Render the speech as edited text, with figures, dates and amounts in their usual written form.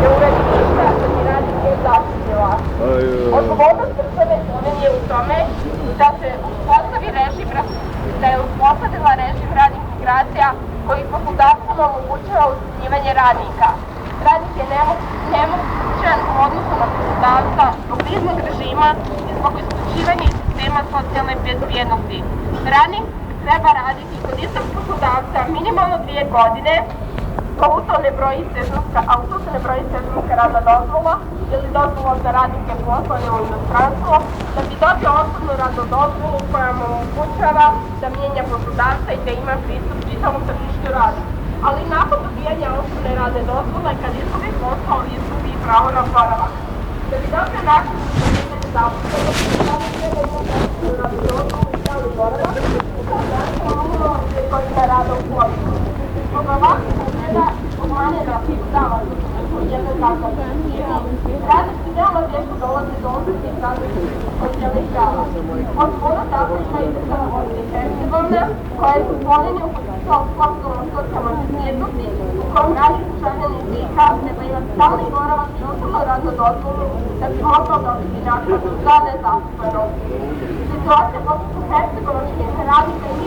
ne uradi ništa da bi radnike zaštitila. Odgovornost države Slovenije u tome da se je uspostavila režim radnih migracija koji poslodavcima omogućava ucenjivanje radnika. Radnik je nemogućan u odnosu na poslodavca zbog viznog režima i zbog isključivanja iz sistema socijalne bezbjednosti. Radnik treba raditi kod istog poslodavca minimalno 2 godine, a u to ne broji sezonska radna dozvola ili dozvola za radnike poslane u inostranstvo, da bi dobio osobnu radnu dozvolu koja mu omogućava da mijenja poslodavca i da ima pristup čitavom tržištu rada. Ali nakon dobijanja osobne radne dozvole, kad izgubi posao, izgubi pravo na boravak. Da bi dobio nakon dobijanja zaposlenosti, samo treba imati osobnu radnu dozvolu i stalni boravak, koji je rada u poslu. Zbog ovakvih ugleda obmanjena dava u jedne zakonske. Radnici veoma teško dolaze do osnovnih različitih socijalnih prava. Od podataka ima i država Bosne i Hercegovine, koja je uslovljenje potpisala sklopu o socijalnoj bezbjednosti, u kojom radnik državljani BiH treba imati stalni boravak i osobnu radnu dozvolu da bi mogao dobiti naknadu za nezaposlenost. Situacija Bosne i Hercegovačkih radnika i